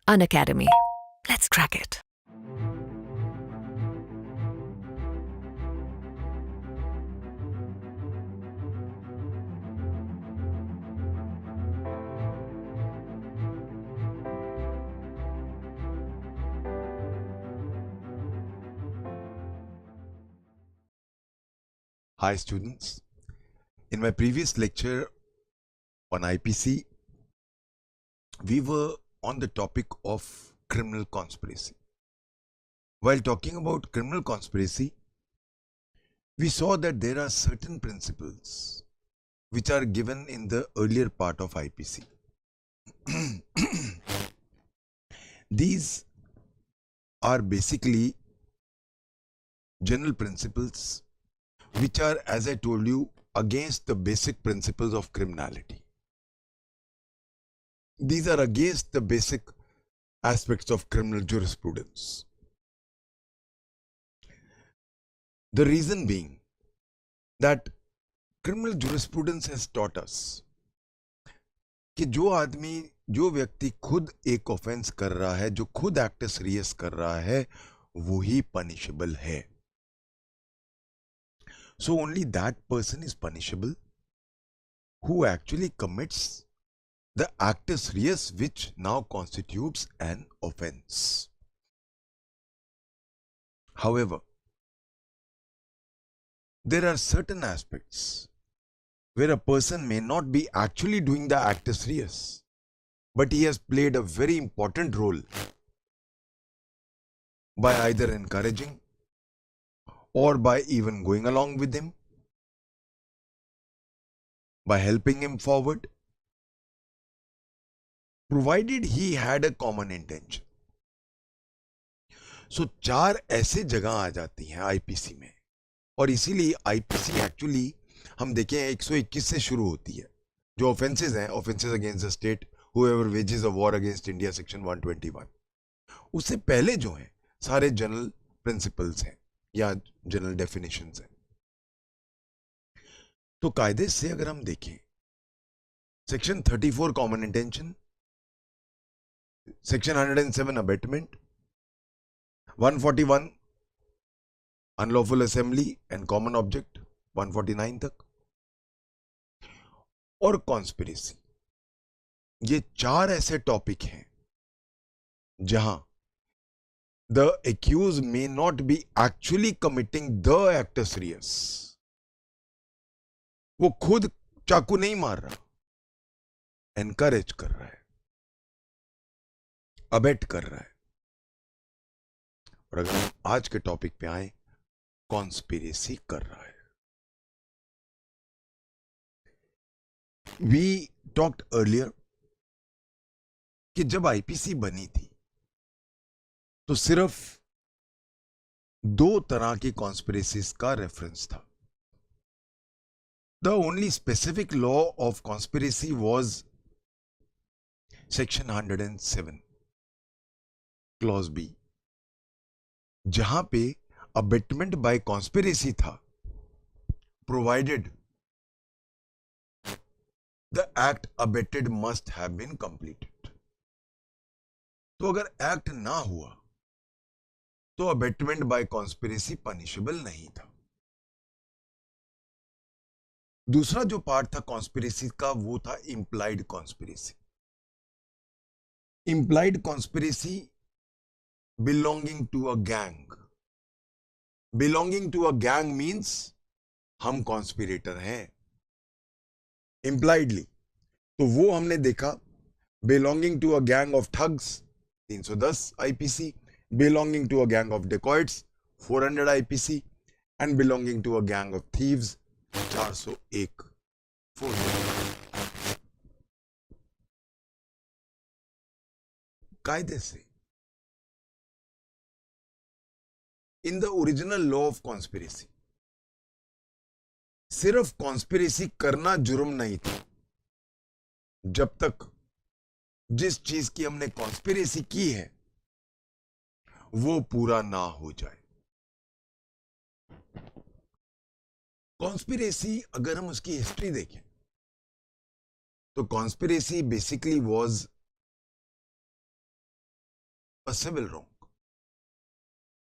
Unacademy. Let's crack it. Hi students, in my previous lecture on IPC, we were on the topic of criminal conspiracy. While talking about criminal conspiracy, we saw that there are certain principles which are given in the earlier part of IPC. These are basically general principles which are, as I told you, against the basic principles of criminality. These are against the basic aspects of criminal jurisprudence. The reason being that criminal jurisprudence has taught us कि जो व्यक्ति खुद एक offence कर रहा है, जो खुद एक्ट सीरियस कर रहा है, वो ही पनिशेबल है. So only that person is punishable who actually commits the act serious which now constitutes an offense. However, there are certain aspects where a person may not be actually doing the act serious, but he has played a very important role by either encouraging or by even going along with him, by helping him forward, provided he had a common intention. So 4 ऐसे जगह आ जाती हैं IPC में, और इसीलिए IPC actually हम देखें 121 से शुरू होती है. जो ऑफेंसेस हैं, offences against the state, whoever wages a war against India, section 121. उससे पहले जो हैं सारे जनरल प्रिंसिपल्स हैं या जनरल डेफिनेशंस हैं. तो कायदे से अगर हम देखें, section 34 common intention, section 107 abetment, 141 unlawful assembly and common object, 149 तक, और कॉन्स्पिरेसी, ये 4 ऐसे टॉपिक हैं जहां the accused may not be actually committing the act serious. वो खुद चाकू नहीं मार रहा, एनकरेज कर रहा है, अबेट कर रहा है. और अगर हम आज के टॉपिक पे आए, कॉन्स्पिरेसी कर रहा है. वी टॉक्ड अर्लियर कि जब आईपीसी बनी थी तो सिर्फ 2 तरह की कॉन्स्पिरेसीज का रेफरेंस था. The only specific law of conspiracy was section 107 clause B, जहां पे अबेटमेंट बाय कॉन्स्पिरेसी था, provided the act abetted must have been completed. तो अगर एक्ट ना हुआ तो अबेटमेंट बाय कॉन्स्पिरेसी पनिशेबल नहीं था. दूसरा जो पार्ट था कॉन्स्पिरेसी का, वो था implied conspiracy. Implied conspiracy belonging to a gang. Belonging to a gang means हम कॉन्स्पिरेटर हैं इंप्लाइडली. तो वो हमने देखा, belonging to a gang of thugs 310 IPC, belonging to a gang of dacoits 400 IPC, and belonging to a gang of thieves 401 400. कायदे से in the original law of conspiracy सिर्फ conspiracy करना जुर्म नहीं था जब तक जिस चीज की हमने कॉन्स्पिरेसी की है वो पूरा ना हो जाए. कॉन्स्पिरेसी अगर हम उसकी हिस्ट्री देखें तो conspiracy basically was a civil wrong.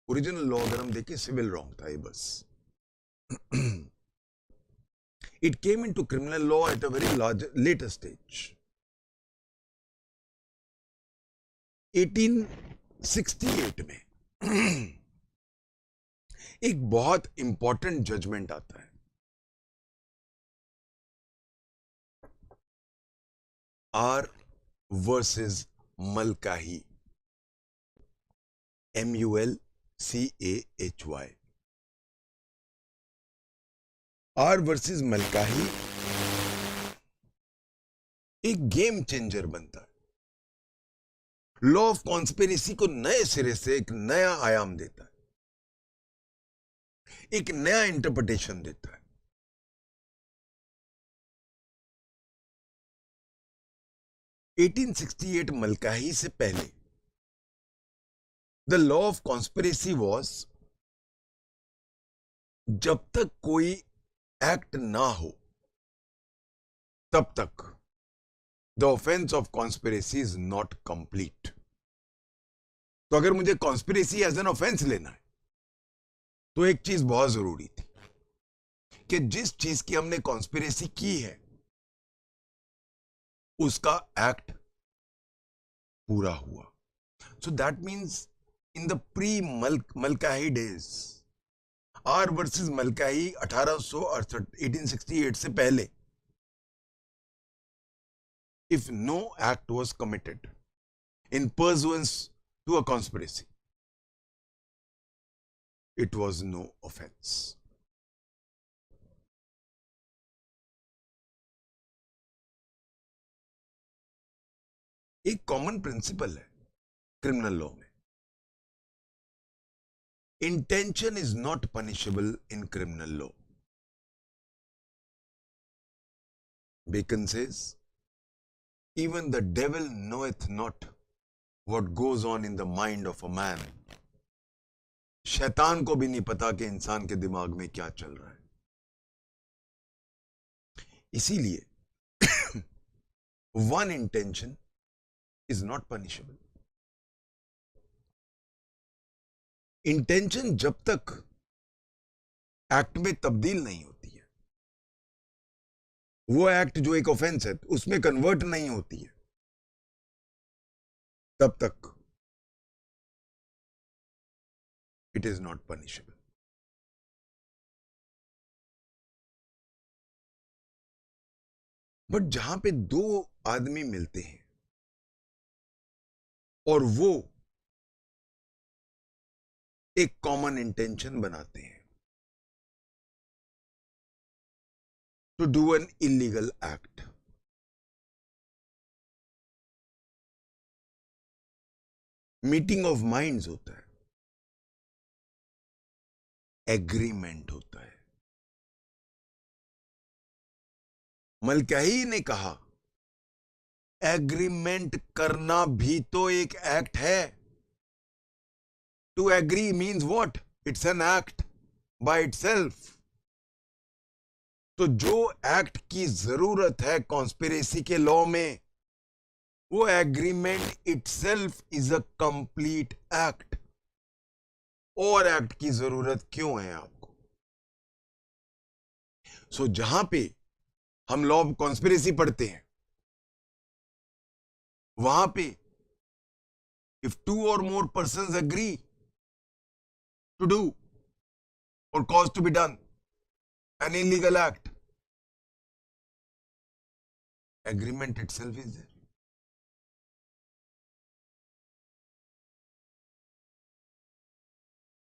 Original law अगर हम देखें सिविल रॉन्ग था ये बस। It came into criminal law at a very later stage. 1868 में एक बहुत इंपॉर्टेंट जजमेंट आता है। R versus Mulcahy, MULCAHY। R versus Mulcahy एक गेम चेंजर बनता है। लॉ ऑफ कॉन्स्पिरेसी को नए सिरे से एक नया आयाम देता है, एक नया इंटरप्रिटेशन देता है। (1868) मलकाही से पहले the law of conspiracy was, जब तक कोई एक्ट ना हो तब तक the offence of conspiracy is not complete. तो अगर मुझे कॉन्स्पिरेसी एज एन ऑफेंस लेना है तो एक चीज बहुत जरूरी थी कि जिस चीज की हमने कॉन्स्पिरेसी की है उसका एक्ट पूरा हुआ। So that means in the pre Mulcahy days, R versus Mulcahy 1868 से पहले, if no act was committed in pursuance to a conspiracy, it was no offense. एक कॉमन प्रिंसिपल है क्रिमिनल लॉ में, intention is not punishable in criminal law. Bacon says, even the devil knoweth not what goes on in the mind of a man। शैतान को भी नहीं पता कि इंसान के दिमाग में क्या चल रहा है। इसीलिए one intention is not punishable। Intention जब तक एक्ट में तब्दील नहीं होती है, वो एक्ट जो एक ऑफेंस है उसमें कन्वर्ट नहीं होती है, तब तक it is not punishable. But जहां पे दो आदमी मिलते हैं और वो एक कॉमन इंटेंशन बनाते हैं to do an illegal act, meeting of minds होता है, एग्रीमेंट होता है। मलकाही ने कहा एग्रीमेंट करना भी तो एक एक्ट है। To agree means what? It's an act by itself. तो जो एक्ट की जरूरत है कॉन्स्पिरेसी के लॉ में, वो agreement itself is a complete act. और एक्ट की जरूरत क्यों है आपको? सो जहां पे हम लॉ ऑफ कॉन्स्पिरेसी पढ़ते हैं, वहां पे if 2 or more persons agree to do or cause to be done an illegal act, agreement itself is there।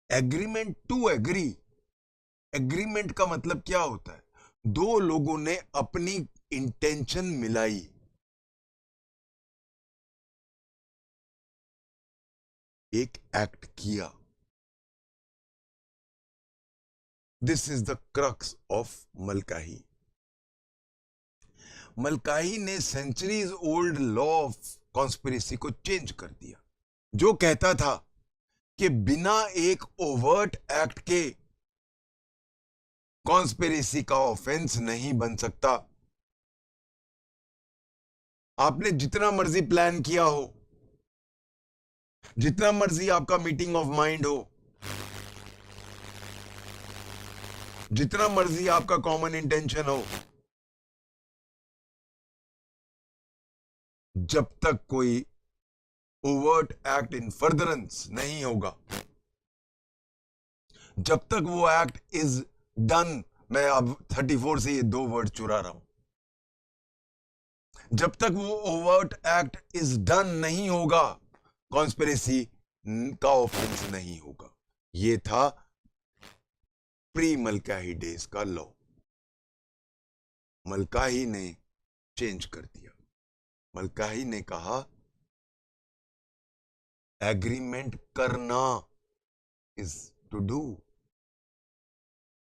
Agreement to agree, agreement का मतलब क्या होता है? दो लोगों ने अपनी इंटेंशन मिलाई, एक एक्ट किया। This is the crux of Mulcahy. Mulcahy ने centuries old law of conspiracy को चेंज कर दिया, जो कहता था कि बिना एक ओवर्ट एक्ट के कॉन्स्पिरेसी का ऑफेंस नहीं बन सकता। आपने जितना मर्जी प्लान किया हो, जितना मर्जी आपका मीटिंग ऑफ माइंड हो, जितना मर्जी आपका कॉमन इंटेंशन हो, जब तक कोई ओवर्ट एक्ट इन फर्दरेंस नहीं होगा, जब तक वो एक्ट इज डन, मैं अब 34 से ये 2 वर्ड चुरा रहा हूं, जब तक वो ओवर्ट एक्ट इज डन नहीं होगा, कॉन्स्पिरेसी का ऑफेंस नहीं होगा। ये था प्री मलकाही डेज का लॉ। मलकाही ने चेंज कर दिया। मलकाही ने कहा एग्रीमेंट करना is to do.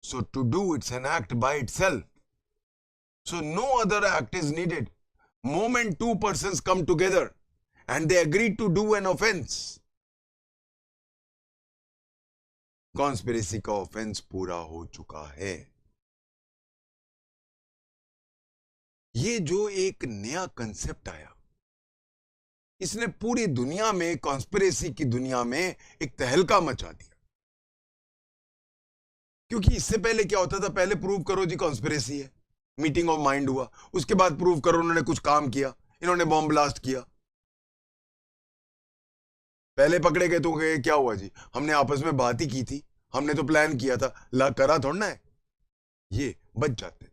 So to do, it's an act by itself. So no other act is needed. Moment two persons come together and they agree to do an offense, conspiracy का offense पूरा हो चुका है। ये जो एक नया concept आया, इसने पूरी दुनिया में, कॉन्स्पिरेसी की दुनिया में एक तहलका मचा दिया। क्योंकि इससे पहले क्या होता था, पहले प्रूव करो जी कॉन्स्पिरेसी है, मीटिंग ऑफ माइंड हुआ, उसके बाद प्रूव करो उन्होंने कुछ काम किया, इन्होंने बॉम्ब ब्लास्ट किया। पहले पकड़े गए तो क्या हुआ जी, हमने आपस में बात ही की थी, हमने तो प्लान किया था, ला करा थोड़ा ना है, ये बच जाते थे।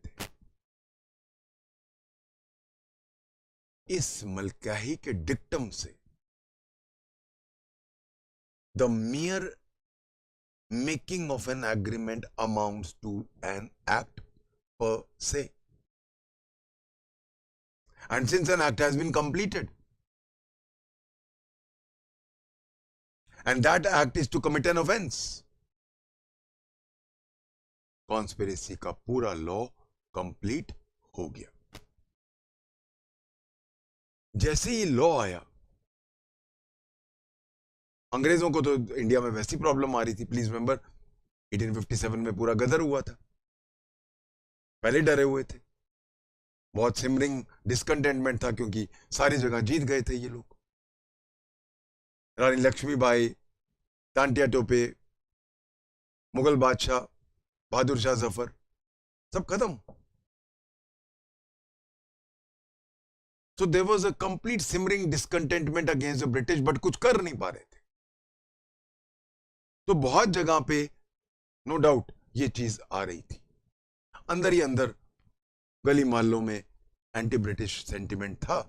इस मलकाही के डिक्टम से the मियर making of an agreement amounts to an act per se, and since an act has been completed and that act is to commit an offense, conspiracy का पूरा लॉ कंप्लीट हो गया। जैसे ही लॉ आया, अंग्रेजों को तो इंडिया में वैसी प्रॉब्लम आ रही थी, प्लीज रिमेंबर 1857 में पूरा गदर हुआ था, पहले डरे हुए थे, बहुत सिमरिंग डिस्कंटेंटमेंट था क्योंकि सारी जगह जीत गए थे ये लोग। रानी लक्ष्मीबाई, तांटिया टोपे, मुगल बादशाह बहादुर शाह जफर, सब खत्म। So there was a complete simmering discontentment against the British, but कुछ कर नहीं पा रहे थे। तो बहुत जगह पे नो डाउट ये चीज आ रही थी, अंदर ही अंदर गली मोहल्लों में एंटी ब्रिटिश सेंटिमेंट था,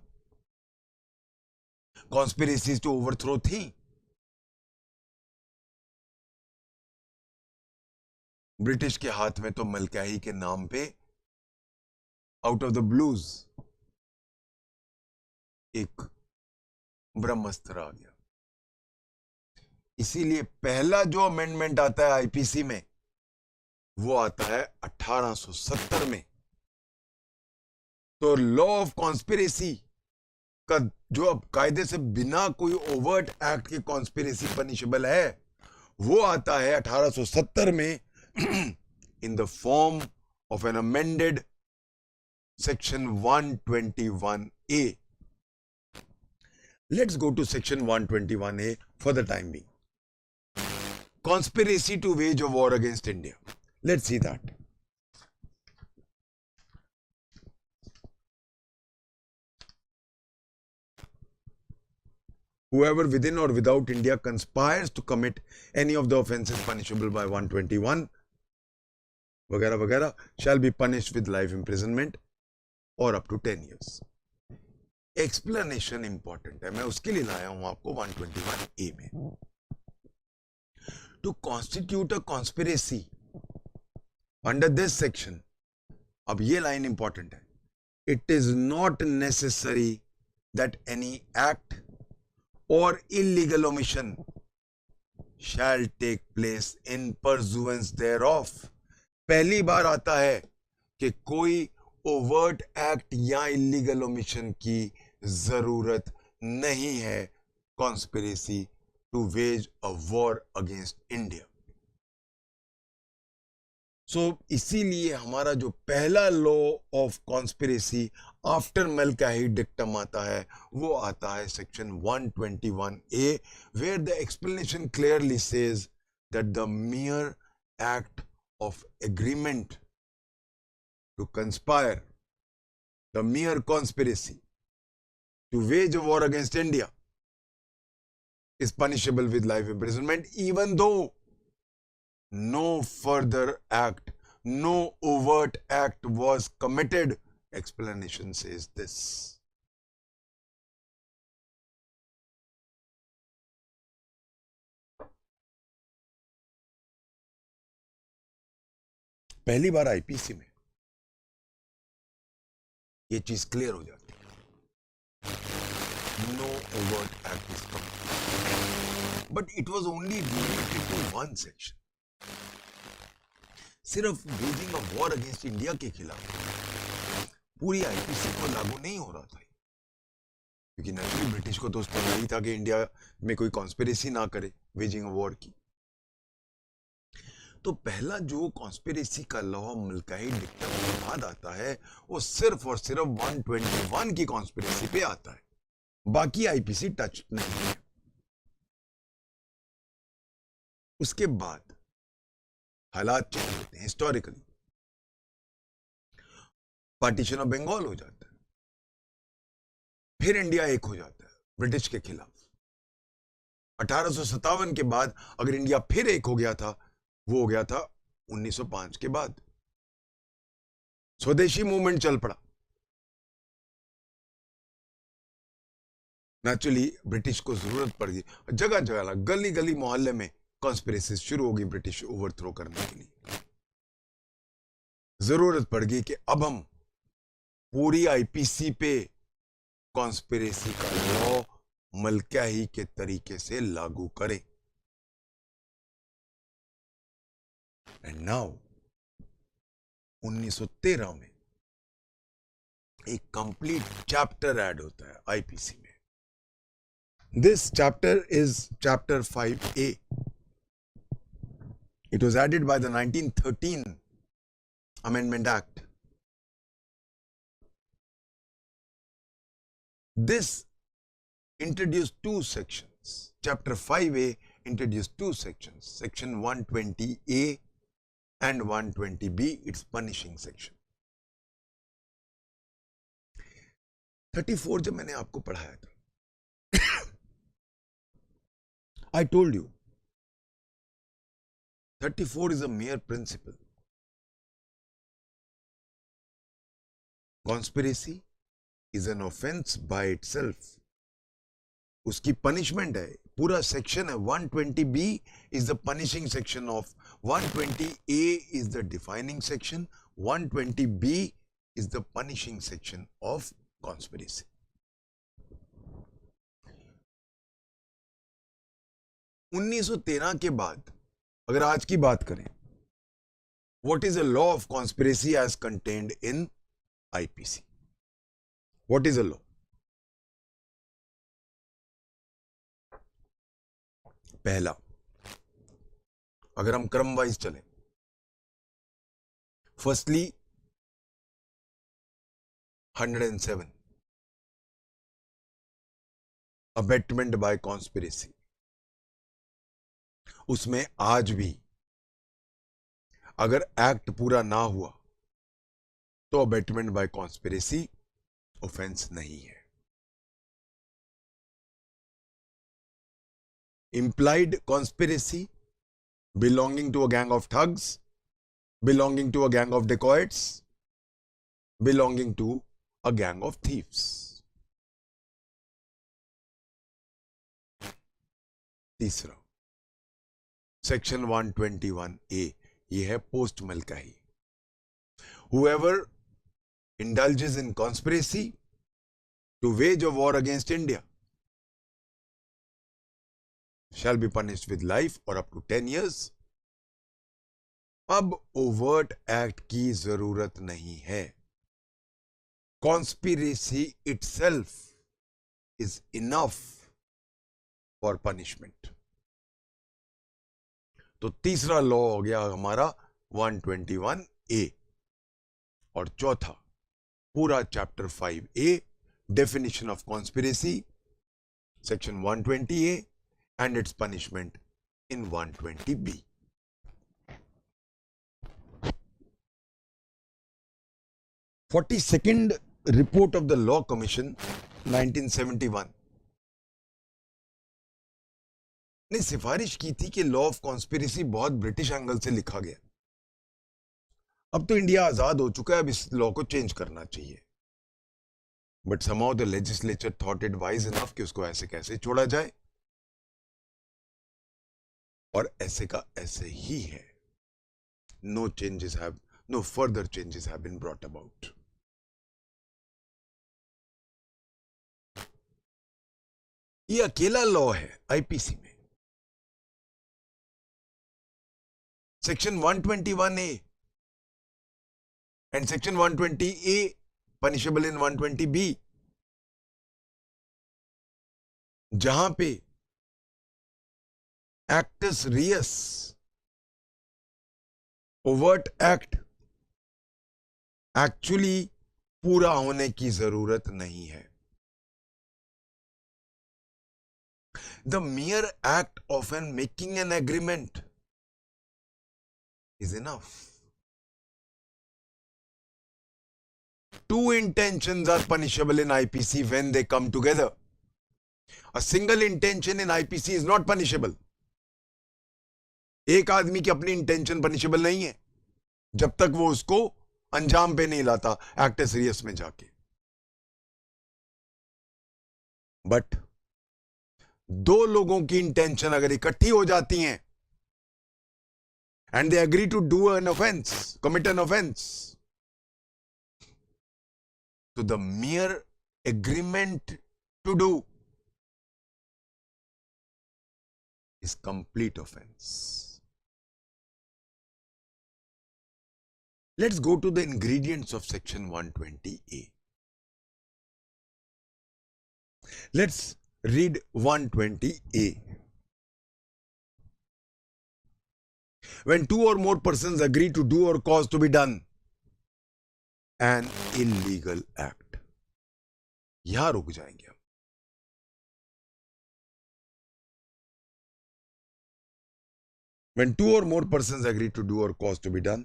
कॉन्स्पिरेसीज टू ओवरथ्रो थी। ब्रिटिश के हाथ में तो मलकाही के नाम पे आउट ऑफ द ब्लूज एक ब्रह्मास्त्र आ गया। इसीलिए पहला जो अमेंडमेंट आता है आईपीसी में, वो आता है 1870 में। तो लॉ ऑफ कॉन्स्पिरेसी का जो अब कायदे से बिना कोई ओवर्ट एक्ट के कॉन्स्पिरेसी पनिशेबल है, वो आता है 1870 में in the form of an amended section 121A. Let's go to section 121A for the time being. Conspiracy to wage a war against India. Let's see that. Whoever within or without India conspires to commit any of the offences punishable by 121 वगैरह वगैरह shall be punished with life imprisonment or up to 10 years. Explanation important है, मैं उसके लिए लाया हूं आपको 121A में। To constitute a conspiracy under this section, अब ये लाइन इंपॉर्टेंट है, it is not necessary that any act or illegal omission shall take place in pursuance thereof. पहली बार आता है कि कोई ओवर्ट एक्ट या इलीगल ओमिशन की जरूरत नहीं है conspiracy to wage a war against India. So इसीलिए हमारा जो पहला law of conspiracy after Mulcahy dictum आता है वो आता है section 121A, where the explanation clearly says that the mere act of agreement to conspire, the mere conspiracy to wage a war against India is punishable with life imprisonment, even though no further act, no overt act was committed. Explanation says this. पहली बार IPC में ये चीज clear हो जाती है. No overt act is committed. But it was only related to one section. सिर्फ waging of war against India के खिलाफ पूरी आईपीसी को लागू नहीं हो रहा था, क्योंकि नेचुरली ब्रिटिश को तो उस पर नहीं था कि इंडिया में कोई कॉन्स्पिरेसी ना करे वेजिंग ऑफ वॉर की. तो पहला जो कॉन्स्पिरेसी का लॉ मलकाही डिक्टम के बाद आता है वो सिर्फ और सिर्फ 121 की कॉन्स्पिरेसी पे आता है, बाकी आईपीसी टच नहीं है. उसके बाद हालात चेंज होते हैं. हिस्टोरिकली पार्टीशन ऑफ बंगाल हो जाता है, फिर इंडिया एक हो जाता है ब्रिटिश के खिलाफ. 1857 के बाद अगर इंडिया फिर एक हो गया था वो हो गया था 1905 के बाद. स्वदेशी मूवमेंट चल पड़ा. नेचुरली ब्रिटिश को जरूरत पड़ गई, जगह जगह गली गली मोहल्ले में कॉन्स्पिरेसी शुरू होगी ब्रिटिश ओवरथ्रो करने के लिए. जरूरत पड़ गई कि अब हम पूरी आईपीसी पे कॉन्स्पिरेसी का लॉ मलकाही के तरीके से लागू करें. एंड नाउ 1913 में एक कंप्लीट चैप्टर ऐड होता है आईपीसी में. This chapter is chapter 5A. It was added by the 1913 Amendment Act. This introduced two sections. Chapter 5A introduced two sections. Section 120A and 120B, its punishing section. 34 जब मैंने आपको पढ़ाया था, I told you 34 is a mere principle. Conspiracy is an offense by itself. उसकी punishment है, पूरा section है. 120B is the punishing section of, 120A is the defining section, 120B is the punishing section of conspiracy. उन्नीस सौ 13 के बाद अगर आज की बात करें, what is a law of conspiracy as contained in IPC? What is a law? पहला, अगर हम क्रम वाइज चलें, फर्स्टली 107 अबेटमेंट बाय कॉन्स्पिरेसी. उसमें आज भी अगर एक्ट पूरा ना हुआ तो अबेटमेंट बाय कॉन्स्पिरेसी ऑफेंस नहीं है. Implied conspiracy, belonging to a gang of thugs, belonging to a gang of dacoits, belonging to a gang of thieves. तीसरा, सेक्शन 121A, ये है post मलकाही. Whoever indulges in conspiracy to wage a war against India shall be punished with life or up to 10 years. अब overt act की जरूरत नहीं है. Conspiracy itself is enough for punishment. तो तीसरा लॉ हो गया हमारा 121A और चौथा पूरा chapter 5A definition of conspiracy section 120A and its punishment in 120B. "42nd Report of the Law Commission 1971 ने सिफारिश की थी कि लॉ ऑफ कॉन्स्पिरेसी बहुत ब्रिटिश एंगल से लिखा गया। अब तो इंडिया आजाद हो चुका है, अब इस लॉ को चेंज करना चाहिए। But somehow the legislature thought it wise enough कि उसको ऐसे कैसे छोड़ा जाए, और ऐसे का ऐसे ही है। No further changes have been brought about. ये अकेला लॉ है आईपीसी में। Section 121A and section 120A punishable in 120B, जहां पे actus reus overt act actually पूरा होने की जरूरत नहीं है। The mere act of making an agreement is enough. Two intentions are punishable in IPC when they come together. A single intention in IPC is not punishable. एक आदमी की अपनी इंटेंशन पनिशेबल नहीं है जब तक वो उसको अंजाम पे नहीं लाता एक्टस रियस में जाके। बट दो लोगों की इंटेंशन अगर इकट्ठी हो जाती हैं and they agree to do an offence, commit an offence, तो the mere agreement to do is complete offense. Let's go to the ingredients of section 120A. Let's read 120A. When two or more persons agree to do or cause to be done an illegal act. यहां रुक जाएंगे हम। When two or more persons agree to do or cause to be done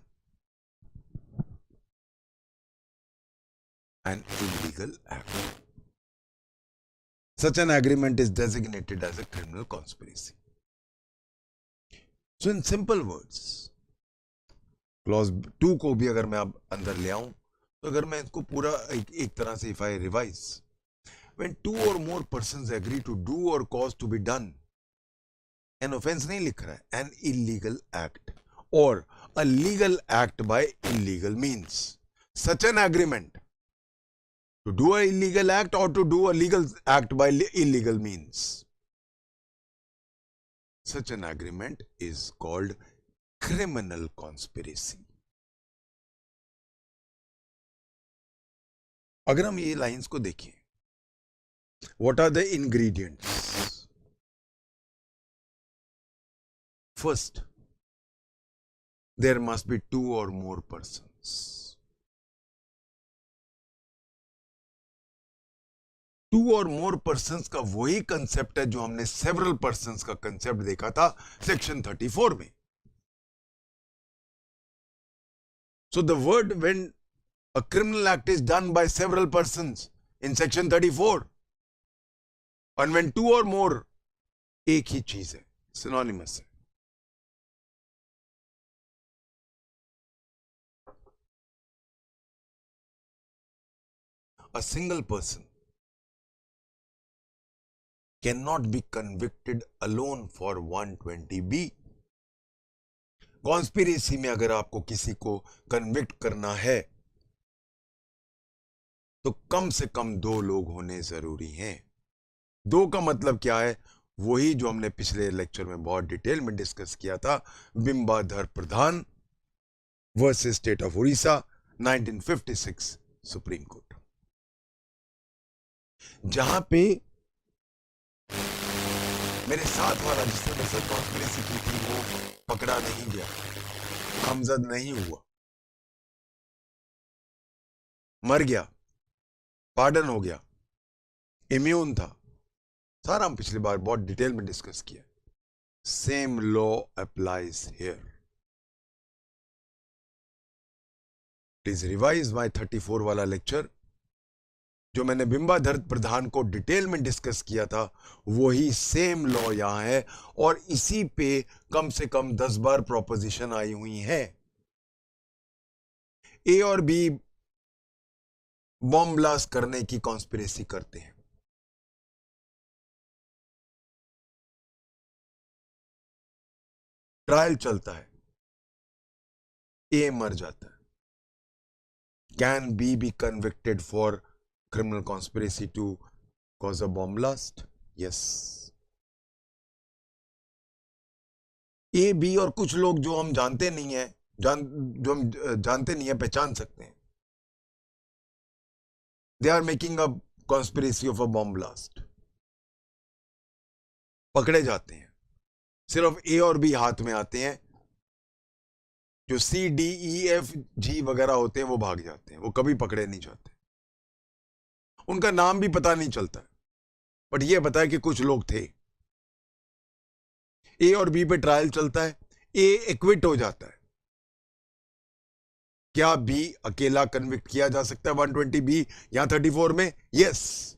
an illegal act, such an agreement is designated as a criminal conspiracy. So in simple words, clause 2 को भी अगर मैं अब अंदर ले आऊं तो अगर मैं इसको पूरा एक तरह से if I revise, when two or more persons agree to do or cause to be done, an offense नहीं लिख रहा है, an illegal act or a legal act by illegal means, such an agreement to do a illegal act or to do a legal act by illegal means, such an agreement is called criminal conspiracy. अगर हम ये lines को देखें, what are the ingredients? First, there must be two or more persons. Two or more persons का वही concept है जो हमने several persons का कंसेप्ट देखा था सेक्शन 34 में। So the word when a criminal act is done by several persons in section 34 and when two or more, एक ही चीज है, synonymous है। A single person cannot be convicted alone for 120B. Conspiracy में अगर आपको किसी को कन्विक्ट करना है तो कम से कम दो लोग होने जरूरी हैं। दो का मतलब क्या है? वही जो हमने पिछले लेक्चर में बहुत डिटेल में डिस्कस किया था, Bimbadhar Pradhan versus state of Orissa 1956 Supreme Court, जहां पे मेरे साथ वाला जिसने मसल कॉन्स्पिरेसी की थी वो पकड़ा नहीं गया नामजद नहीं हुआ, मर गया, पार्डन हो गया, इम्यून था, सारा हम पिछली बार बहुत डिटेल में डिस्कस किया. Same law applies here. Please revise my 34 वाला लेक्चर. जो मैंने बिंबाधर प्रधान को डिटेल में डिस्कस किया था, वही सेम लॉ यहां है, और इसी पे कम से कम 10 बार प्रोपोजिशन आई हुई है. ए और बी बॉम्ब ब्लास्ट करने की कॉन्स्पिरेसी करते हैं. ट्रायल चलता है, ए मर जाता है. Can B be convicted for criminal conspiracy to cause a bomb blast? Yes. A B और कुछ लोग जो हम जानते नहीं है, जो हम जानते नहीं है, पहचान सकते हैं. They are making a conspiracy of a bomb blast. पकड़े जाते हैं. सिर्फ ए और बी हाथ में आते हैं. जो C D E F G वगैरह होते हैं वो भाग जाते हैं, वो कभी पकड़े नहीं जाते. उनका नाम भी पता नहीं चलता है, बट ये पता है कि कुछ लोग थे. ए और बी पे ट्रायल चलता है, ए एक्विट हो जाता है. क्या बी अकेला कन्विक्ट किया जा सकता है 120 बी या 34 में? यस.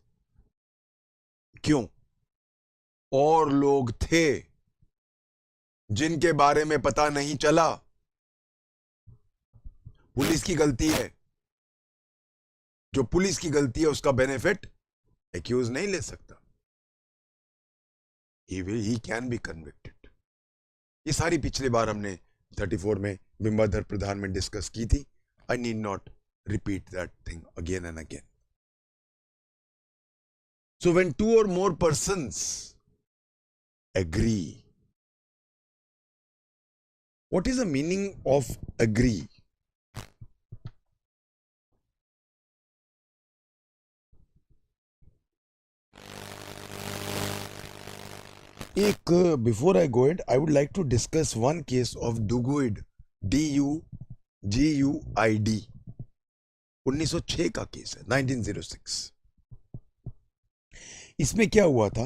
क्यों? और लोग थे जिनके बारे में पता नहीं चला. पुलिस की गलती है. जो पुलिस की गलती है उसका बेनिफिट एक्यूज नहीं ले सकता. He can be convicted. ये सारी पिछली बार हमने 34 में बिंबाधर प्रधान में डिस्कस की थी. I need not repeat that thing again and again. So when 2 or more persons agree, what is the meaning of agree? Before I go ahead, I would like to discuss one case of Duguid, DUGUID. 1906 का case है, 1906. इसमें क्या हुआ था?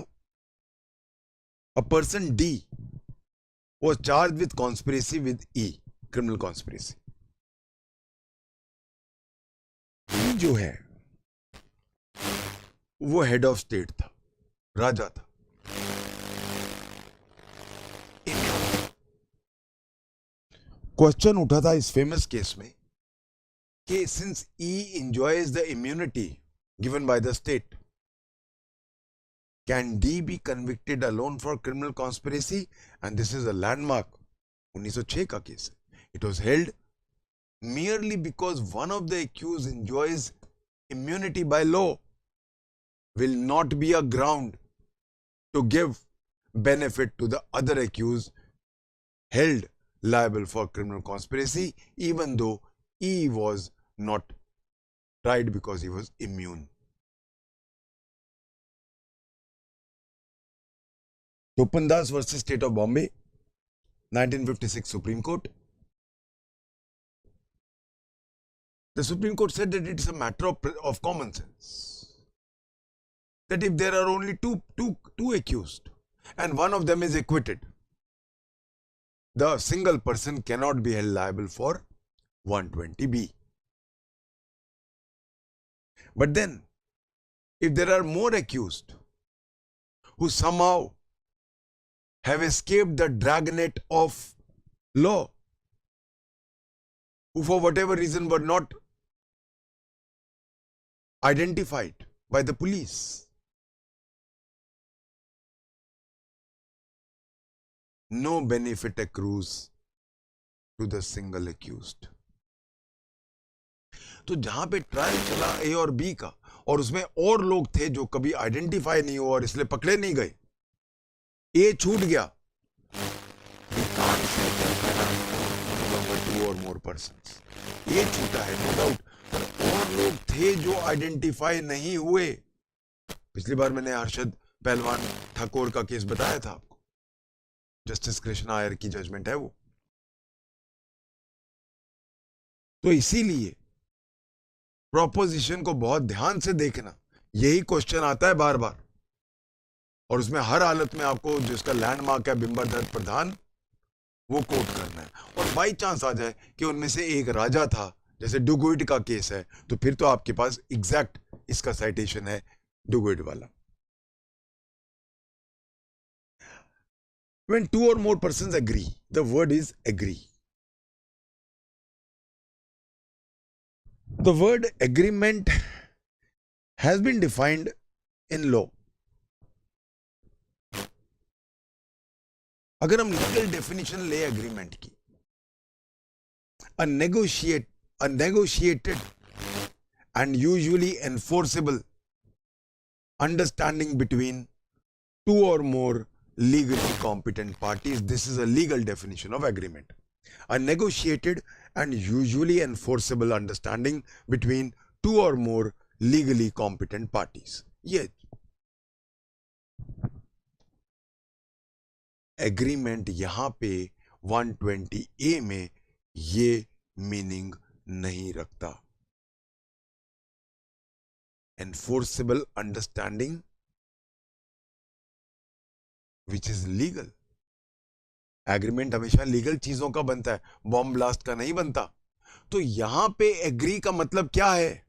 A person D was charged with conspiracy with E, criminal conspiracy. E जो है वो head of state था, राजा था. क्वेश्चन उठा था इस फेमस केस में कि since E enjoys the immunity given by the state, can D be convicted alone for criminal conspiracy? And this is a landmark. 1906 का केस है. It was held merely because one of the accused enjoys immunity by law will not be a ground to give benefit to the other accused held liable for criminal conspiracy, even though E was not tried because he was immune. Topandas versus State of Bombay, 1956 Supreme Court. The Supreme Court said that it's a matter of common sense that if there are only two accused and one of them is acquitted, the single person cannot be held liable for 120B. But then, if there are more accused who somehow have escaped the dragnet of law, who for whatever reason were not identified by the police, no benefit accrues to the single accused. तो जहां पे trial चला ए और B का, और उसमें और लोग थे जो कभी आइडेंटिफाई नहीं हुआ और इसलिए पकड़े नहीं गए, ए छूट गया, टू और मोर पर्संस, ये छूटा है नो डाउट, और लोग थे जो आइडेंटिफाई नहीं हुए. पिछली बार मैंने हर्षद पहलवान ठाकुर का केस बताया था आपको. जस्टिस कृष्णा आयर की जजमेंट है वो. तो इसीलिए प्रोपोजिशन को बहुत ध्यान से देखना, यही क्वेश्चन आता है बार बार, और उसमें हर हालत में आपको जिसका लैंडमार्क है बिंबादत्त प्रधान वो कोट करना है। और बाई चांस आ जाए कि उनमें से एक राजा था, जैसे डुगुइड का केस है, तो फिर तो आपके पास एग्जैक्ट इसका साइटेशन है डुगुइड वाला। When two or more persons agree, the word is agree. The word agreement has been defined in law. अगर हम लीगल डेफिनेशन ले एग्रीमेंट की, a negotiated and usually enforceable understanding between two or more legally competent parties. This is a legal definition of agreement. A negotiated and usually enforceable understanding between two or more legally competent parties. ये agreement यहां पे 120A में ये meaning नहीं रखता। Enforceable understanding which is legal. Agreement हमेशा legal चीजों का बनता है, बॉम्ब ब्लास्ट का नहीं बनता। तो यहां पे एग्री का मतलब क्या है?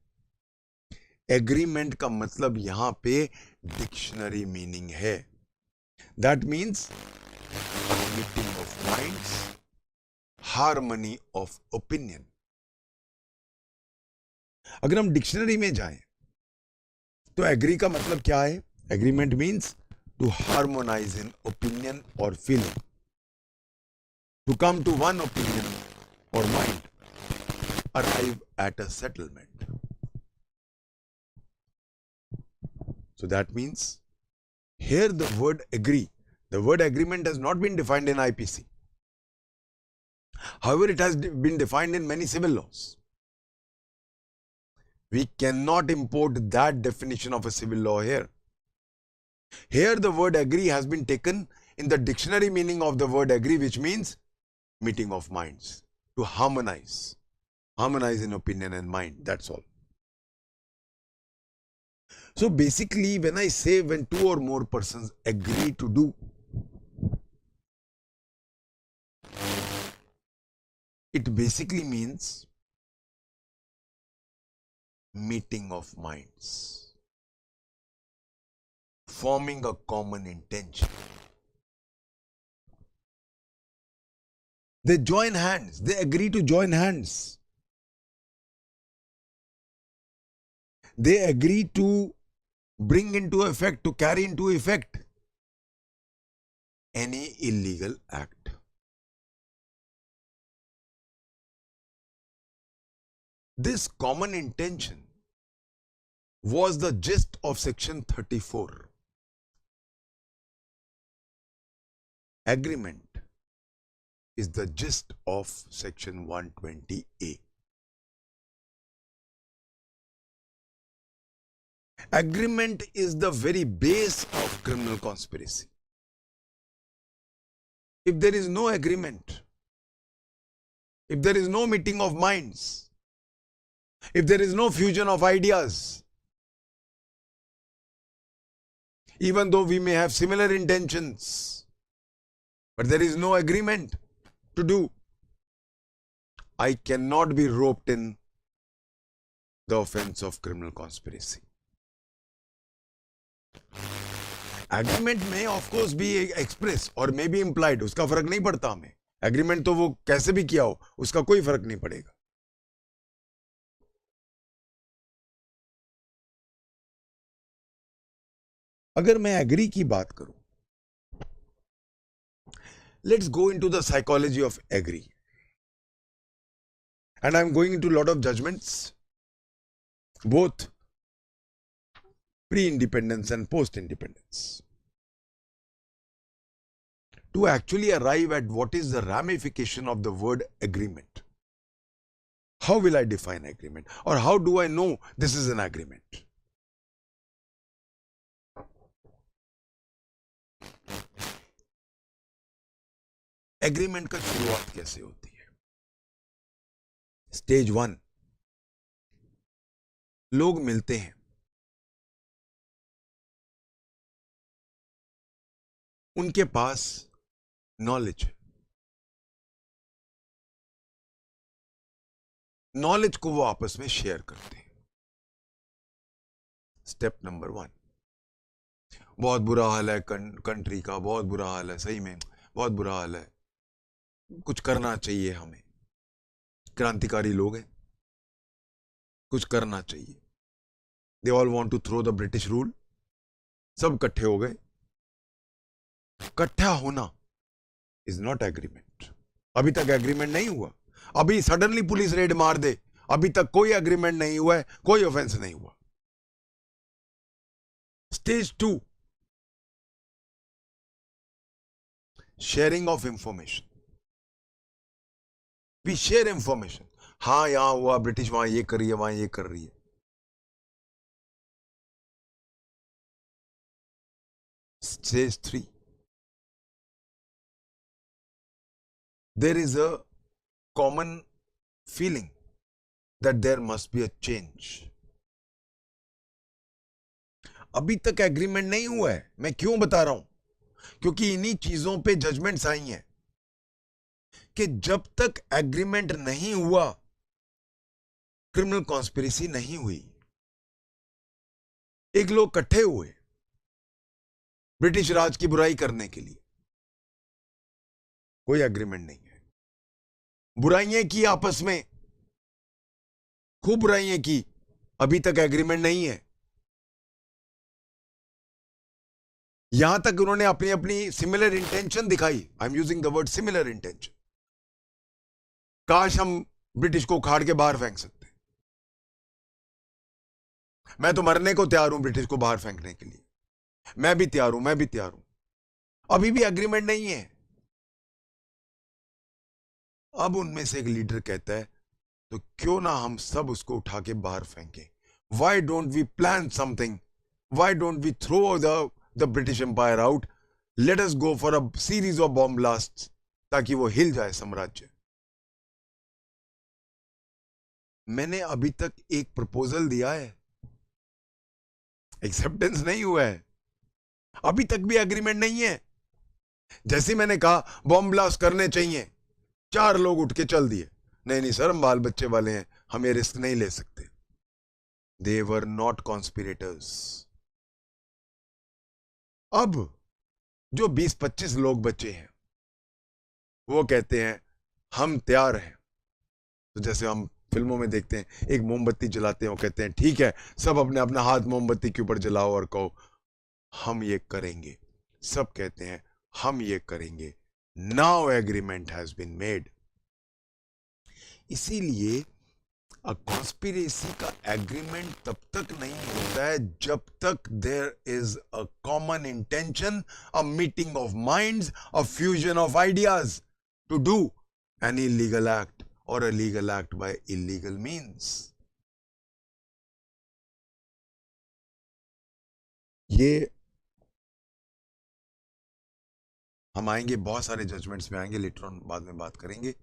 एग्रीमेंट का मतलब यहां पे डिक्शनरी मीनिंग है। That means meeting of minds, harmony of opinion. अगर हम डिक्शनरी में जाएं तो एग्री का मतलब क्या है? Agreement means to harmonize in opinion और feeling, to come to one opinion or mind, arrive at a settlement. So that means here the word agree, the word agreement has not been defined in IPC. However, it has been defined in many civil laws. We cannot import that definition of a civil law here. Here the word agree has been taken in the dictionary meaning of the word agree, which means meeting of minds, to harmonize in opinion and mind, that's all. So basically when I say when two or more persons agree to do, it basically means meeting of minds, forming a common intention. They join hands, they agree to join hands. They agree to bring into effect, to carry into effect any illegal act. This common intention was the gist of section 34. Agreement is the gist of section 120A. Agreement is the very base of criminal conspiracy. If there is no agreement, if there is no meeting of minds, if there is no fusion of ideas, even though we may have similar intentions, but there is no agreement to do, I cannot be roped in the offense of criminal conspiracy. Agreement में of course भी express और may be implied, उसका फर्क नहीं पड़ता हमें। Agreement तो वो कैसे भी किया हो उसका कोई फर्क नहीं पड़ेगा। अगर मैं एग्री की बात करूं, let's go into the psychology of agree, and I am going into lot of judgments both pre-independence and post-independence, to actually arrive at what is the ramification of the word agreement. How will I define agreement, or how do I know this is an agreement? Agreement का शुरुआत कैसे होती है? Stage 1, लोग मिलते हैं, उनके पास knowledge है, नॉलेज को वो आपस में शेयर करते हैं। स्टेप नंबर 1, बहुत बुरा हाल है कंट्री का, बहुत बुरा हाल है, सही में बहुत बुरा हाल है, कुछ करना चाहिए हमें, क्रांतिकारी लोग हैं, कुछ करना चाहिए। They all want to throw the British rule, सब इकट्ठे हो गए। इकट्ठा होना इज नॉट एग्रीमेंट। अभी तक एग्रीमेंट नहीं हुआ, अभी सडनली पुलिस रेड मार दे, अभी तक कोई एग्रीमेंट नहीं हुआ है, कोई ऑफेंस नहीं हुआ। Stage 2, sharing of information. We share information, हाँ यहां हुआ, ब्रिटिश वहां ये कर रही है, वहां ये कर रही है। Stage 3, there is a common feeling that there must be a change. अभी तक एग्रीमेंट नहीं हुआ है, मैं क्यों बता रहा हूं, क्योंकि इन्हीं चीजों पे जजमेंट्स आई हैं कि जब तक एग्रीमेंट नहीं हुआ क्रिमिनल कॉन्स्पिरेसी नहीं हुई। एक लोग इकट्ठे हुए ब्रिटिश राज की बुराई करने के लिए, कोई एग्रीमेंट नहीं है, बुराइयां की आपस में, खूब बुराइयां की, अभी तक एग्रीमेंट नहीं है। यहां तक उन्होंने अपनी अपनी सिमिलर इंटेंशन दिखाई, I am using the word similar intention. काश हम ब्रिटिश को उखाड़ के बाहर फेंक सकते, मैं तो मरने को तैयार हूं ब्रिटिश को बाहर फेंकने के लिए, मैं भी तैयार हूं, मैं भी तैयार हूं। अभी भी एग्रीमेंट नहीं है। अब उनमें से एक लीडर कहता है तो क्यों ना हम सब उसको उठा के बाहर फेंकें, why don't we plan something, why don't we throw the British Empire out, let us go for a series of bomb blast, ताकि वो हिल जाए साम्राज्य। मैंने अभी तक एक प्रपोजल दिया है, एक्सेप्टेंस नहीं हुआ है, अभी तक भी एग्रीमेंट नहीं है। जैसे मैंने कहा बॉम्ब ब्लास्ट करने चाहिए, 4 लोग उठ के चल दिए, नहीं नहीं सर हम बाल बच्चे वाले हैं, हम ये रिस्क नहीं ले सकते। दे वर नॉट कॉन्स्पिरेटर्स। अब जो 20-25 लोग बचे हैं वो कहते हैं हम तैयार हैं। तो जैसे हम फिल्मों में देखते हैं, एक मोमबत्ती जलाते हैं, वो कहते हैं ठीक है सब अपने अपना हाथ मोमबत्ती के ऊपर जलाओ और कहो हम ये करेंगे। सब कहते हैं हम ये करेंगे। Now agreement has been made. इसीलिए कॉन्स्पिरेसी का एग्रीमेंट तब तक नहीं होता है जब तक there is a common intention, a meeting of minds, a fusion of ideas to do an illegal act और a legal act by illegal means. ये हम आएंगे, बहुत सारे जजमेंट्स में आएंगे, लेटर ऑन बाद में बात करेंगे।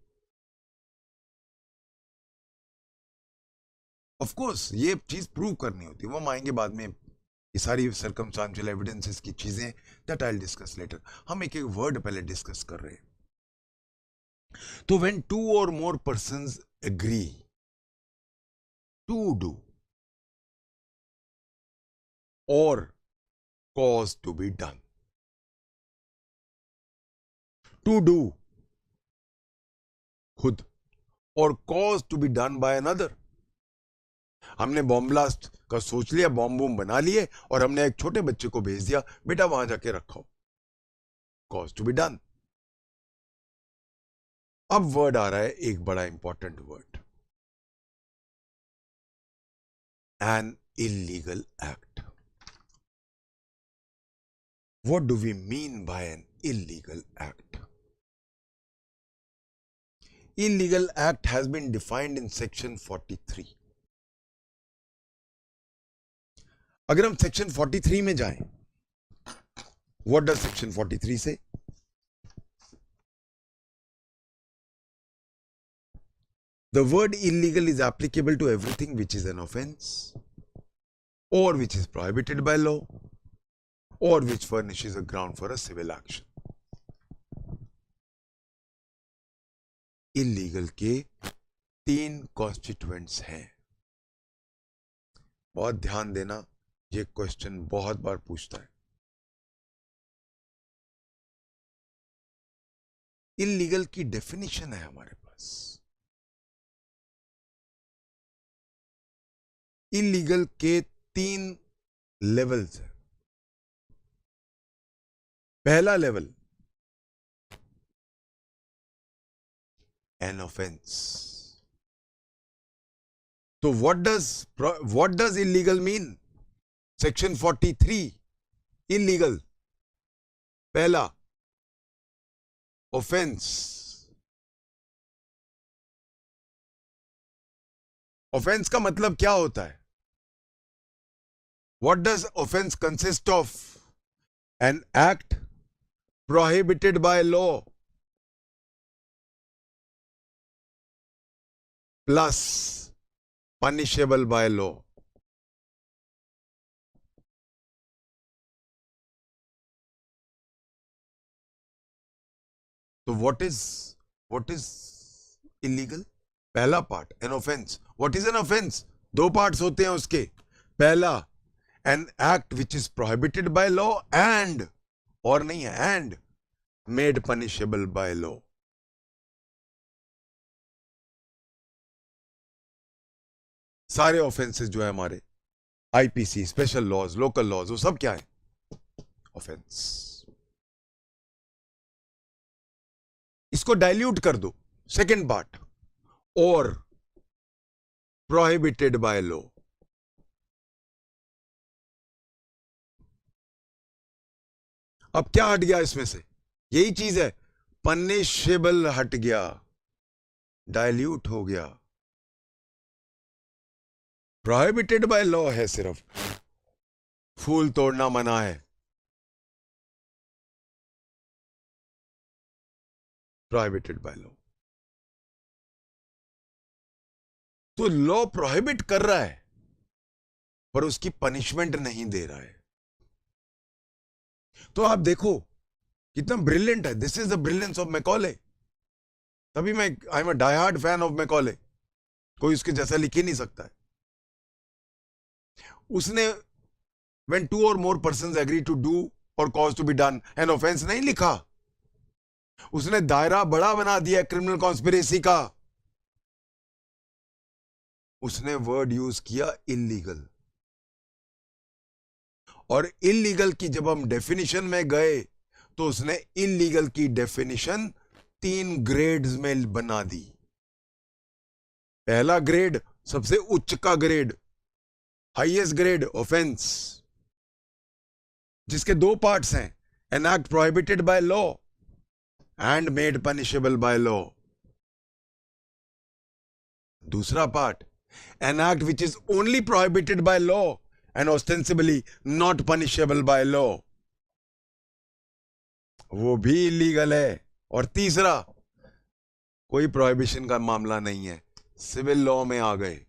ऑफ कोर्स ये चीज प्रूव करनी होती है, वो हम आएंगे बाद में, ये सारी सर्कमस्टेंशियल एविडेंसेस की चीजें, that I will discuss later. हम एक एक वर्ड पहले डिस्कस कर रहे हैं। तो when 2 or more persons agree to do or cause to be done, to do खुद और cause to be done by another। हमने बॉम्ब ब्लास्ट का सोच लिया, बॉम्ब बूम बना लिए और हमने एक छोटे बच्चे को भेज दिया, बेटा वहां जाके रखो, cause to be done। अब वर्ड आ रहा है एक बड़ा important word, N illegal act. What do we mean by an illegal act? Illegal act has been defined in section 43. अगर हम सेक्शन 43 में जाएं, what does section 43 say? The word illegal is applicable to everything which is an offense, or which is prohibited by law, or which furnishes a ground for a civil action. Illegal के 3 constituents हैं. बहुत ध्यान देना, ये question बहुत बार पूछता है. Illegal की डेफिनेशन है हमारे पास. इलीगल के 3 लेवल्स हैं. पहला लेवल, एन ऑफेंस. तो what does illegal mean? Section 43 illegal, पहला ऑफेंस. ऑफेंस का मतलब क्या होता है? What does offence consist of? An act prohibited by law plus punishable by law. तो व्हाट इज इलीगल? पहला part, an offence. What is an offence? 2 parts होते हैं उसके. पहला, N act which is prohibited by law and, और नहीं है, and made punishable by law. सारे ऑफेंसेस जो है हमारे IPC, special laws, local laws, वो सब क्या है? ऑफेंस. इसको डाइल्यूट कर दो. सेकेंड पार्ट, और प्रोहिबिटेड बाय लॉ. अब क्या हट गया इसमें से? यही चीज है, पनिशेबल हट गया, डाइल्यूट हो गया. प्रोहिबिटेड बाय लॉ है सिर्फ, फूल तोड़ना मना है. Prohibited by law. तो लॉ प्रोहिबिट कर रहा है पर उसकी पनिशमेंट नहीं दे रहा है. तो आप देखो कितना ब्रिलियंट है. This is the brilliance of Macaulay. तभी मैं I am a die hard fan of Macaulay. कोई उसके जैसा लिख ही नहीं सकता है. उसने when 2 or more persons agree to do or cause to be done an offense नहीं लिखा. उसने दायरा बड़ा बना दिया क्रिमिनल कॉन्स्पिरेसी का. उसने वर्ड यूज किया इलीगल. और इलीगल की जब हम डेफिनेशन में गए तो उसने इलीगल की डेफिनेशन 3 ग्रेड्स में बना दी. पहला ग्रेड, सबसे उच्च का ग्रेड, हाईएस्ट ग्रेड ऑफेंस, जिसके 2 पार्ट्स हैं, an act prohibited by law and made punishable by law. दूसरा part, an act which is only prohibited by law and ostensibly not punishable by law, वो भी illegal है. और तीसरा, कोई prohibition का मामला नहीं है, सिविल लॉ में आ गए.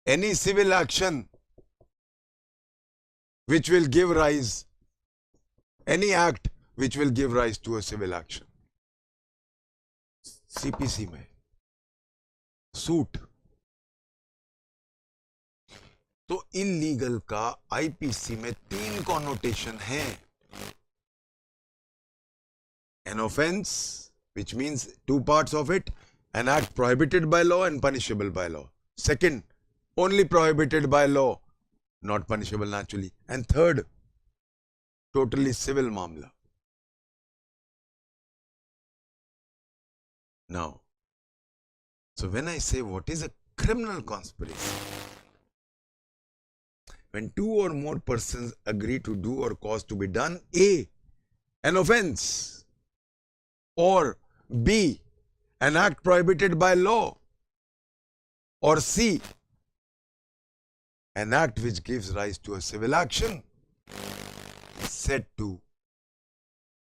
Any civil action which will give rise, any act which will give rise to a civil action. CPC में सूट. तो इलीगल का आईपीसी में 3 कॉनोटेशन है. An offense, which means 2 parts of it, an act prohibited by law and punishable by law. Second, only prohibited by law, not punishable naturally. And third, totally civil मामला. Now, so when I say what is a criminal conspiracy, when 2 or more persons agree to do or cause to be done A, an offense, or B, an act prohibited by law, or C, an act which gives rise to a civil action, is said to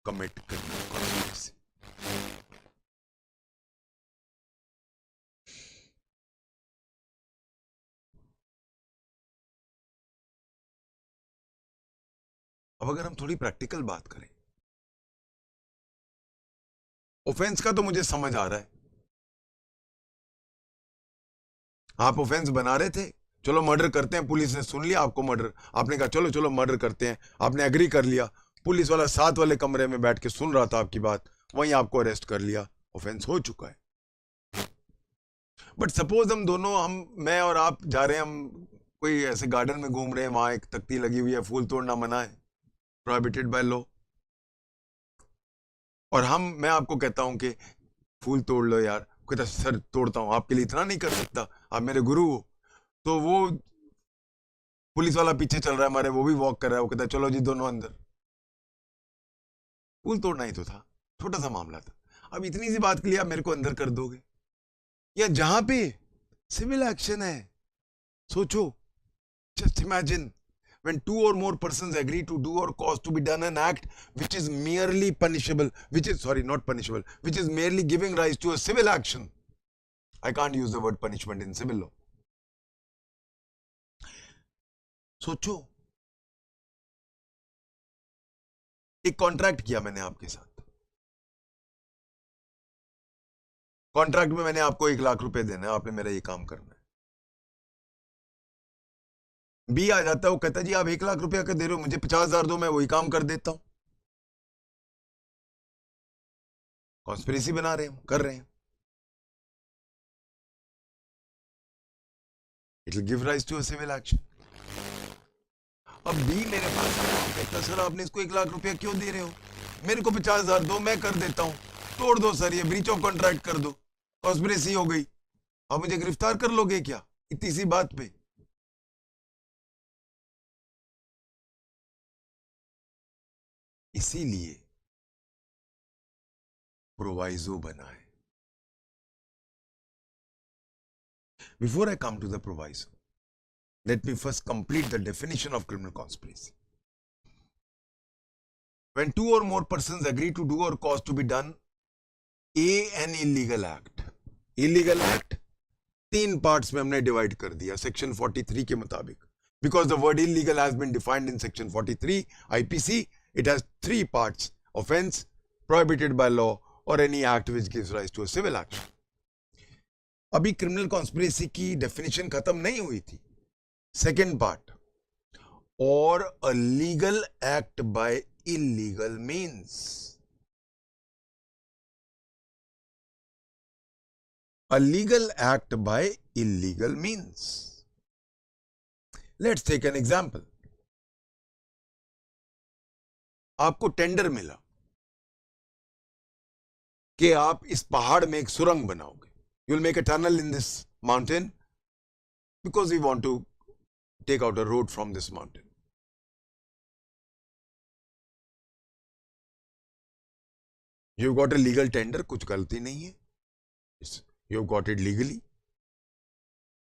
commit criminal conspiracy. अब अगर हम थोड़ी practical बात करें, offence का तो मुझे समझ आ रहा है, आप ऑफेंस बना रहे थे, चलो मर्डर करते हैं, पुलिस ने सुन लिया आपको मर्डर, आपने कहा चलो चलो मर्डर करते हैं, आपने एग्री कर लिया, पुलिस वाला साथ वाले कमरे में बैठ के सुन रहा था आपकी बात, वहीं आपको अरेस्ट कर लिया, ऑफेंस हो चुका है। बट सपोज हम दोनों, मैं और आप जा रहे हैं, हम कोई ऐसे गार्डन में घूम रहे हैं, वहां एक तख्ती लगी हुई है, फूल तोड़ना मना है, प्रोहिबिटेड बाय लॉ, और मैं आपको कहता हूं कि फूल तोड़ लो यार, कहता सर तोड़ता हूं, आपके लिए इतना नहीं कर सकता, आप मेरे गुरु हो। तो वो पुलिस वाला पीछे चल रहा है हमारे, वो भी वॉक कर रहा है, वो कहता है चलो जी दोनों अंदर, फूल तोड़ना ही तो था, छोटा सा मामला था, अब इतनी सी बात के लिए आप मेरे को अंदर कर दोगे। या जहां पे सिविल एक्शन है, सोचो, just imagine when two or more persons agree to do or cause to be done an act which is merely punishable, which is not punishable, which is merely giving rise to a civil action. I can't use the word punishment in civil law. सोचो, एक contract किया मैंने आपके साथ, contract में मैंने आपको 1 लाख रुपए देना है, आपने मेरा ये काम करना है, बी आ जाता है, वो कहता है जी आप 1 लाख रुपया का दे रहे हो, मुझे 50,000 दो, मैं वही काम कर देता हूं। कॉन्स्पिरेसी बना रहे हैं, कर रहे हैं, it will give rise to a civil action. अब बी मेरे पास कहता सर आपने इसको 1 लाख रुपया क्यों दे रहे हो, मेरे को 50,000 दो, मैं कर देता हूं, तोड़ दो सर, ये ब्रीच ऑफ कॉन्ट्रैक्ट कर दो, कॉन्स्पिरेसी हो गई, अब मुझे गिरफ्तार कर लोगे क्या इतनी सी बात पे? इसीलिए प्रोवाइजो बना है। Before I come to the proviso, let me first complete the definition of criminal conspiracy. When two or more persons agree to do or cause to be done an illegal act. Illegal act 3 parts में हमने divide कर दिया section 43 के मुताबिक, because the word illegal has been defined in section 43 IPC. It has 3 parts: offense, prohibited by law, or any act which gives rise to a civil action. अभी criminal conspiracy की definition खत्म नहीं हुई थी। Second part, or a legal act by illegal means. A legal act by illegal means. Let's take an example. आपको tender मिला कि आप इस पहाड़ में एक सुरंग बनाओगे. You will make a tunnel in this mountain because we want to take out a road from this mountain. You've got a legal tender, कुछ गलती नहीं है, you've got it legally.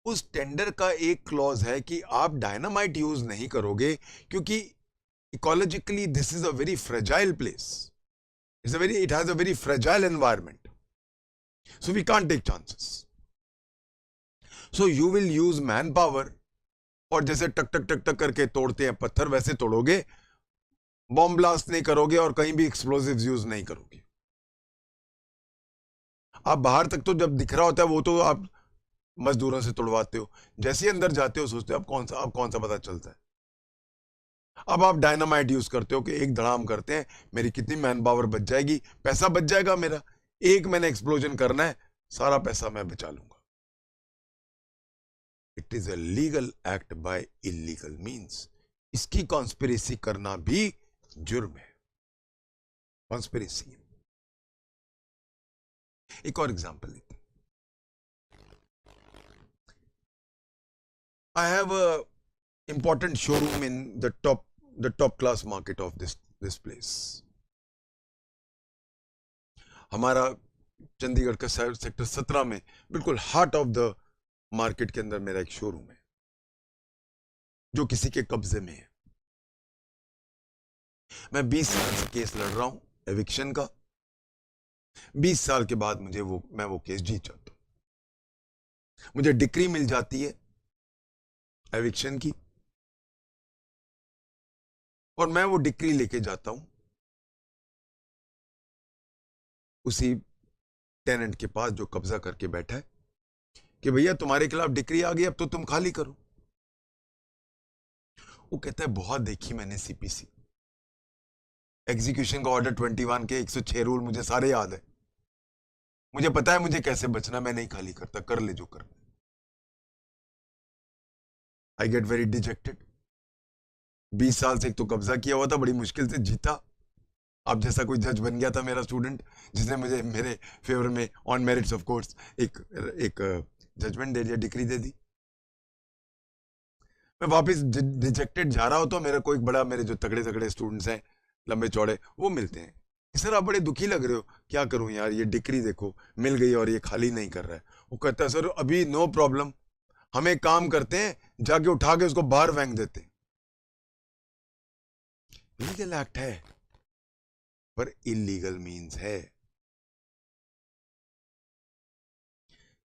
उस टेंडर का एक क्लॉज है कि आप डायनामाइट यूज नहीं करोगे, क्योंकि ecologically this is a very fragile place, it has a very fragile environment, so we can't take chances. So you will use manpower, और जैसे टक टक टक टक करके तोड़ते हैं पत्थर, वैसे तोड़ोगे, बॉम्ब ब्लास्ट नहीं करोगे और कहीं भी एक्सप्लोसिव्स यूज नहीं करोगे. आप बाहर तक तो जब दिख रहा होता है वो तो आप मजदूरों से तोड़वाते हो, जैसे ही अंदर जाते हो सोचते हो अब कौन सा पता चलता है. अब आप डायनामाइट यूज करते हो कि एक धड़ाम करते हैं, मेरी कितनी मैन पावर बच जाएगी, पैसा बच जाएगा मेरा, एक मैंने एक्सप्लोजन करना है, सारा पैसा मैं बचा लूंगा. It is a legal act by illegal means. इसकी कॉन्स्पिरेसी करना भी जुर्म है, कॉन्स्पिरेसी. एक और एग्जांपल लेते हैं. I have a important showroom in the top class market of this place. हमारा चंडीगढ़ का सेक्टर 17 में बिल्कुल हार्ट ऑफ द मार्केट के अंदर मेरा एक शोरूम है जो किसी के कब्जे में है. मैं 20 साल से केस लड़ रहा हूं एविक्शन का. 20 साल के बाद मैं वो केस जीत जाता हूं. मुझे डिक्री मिल जाती है एविक्शन की. और मैं वो डिक्री लेके जाता हूं उसी टेनेंट के पास जो कब्जा करके बैठा है कि भैया तुम्हारे खिलाफ डिक्री आ गई, अब तो तुम खाली करो। वो कहता है बहुत देखी मैंने सीपीसी, एग्जीक्यूशन का ऑर्डर 21 के 106 रूल मुझे सारे याद है, मुझे पता है मुझे कैसे बचना, मैं नहीं खाली करता, कर ले जो करना। I get very dejected. 20 साल से एक तो कब्जा किया हुआ था, बड़ी मुश्किल से जीता। आप जैसा कोई जज बन गया था मेरा स्टूडेंट, जिसने मुझे मेरे फेवर में ऑन मेरिट्स ऑफ कोर्स एक जजमेंट दे दिया, डिक्री दे दी। मैं वापस डिजेक्टेड जा रहा होता, मेरे को एक बड़ा, मेरे जो तगड़े तगड़े स्टूडेंट्स हैं लंबे चौड़े, वो मिलते हैं कि सर आप बड़े दुखी लग रहे हो, क्या करूं यार, ये डिक्री देखो मिल गई और ये खाली नहीं कर रहा है। वो कहता है सर अभी नो प्रॉब्लम, हम एक काम करते हैं, जाके उठा के उसको बाहर फेंक देते हैं। लीगल एक्ट है पर इलीगल मीन्स है।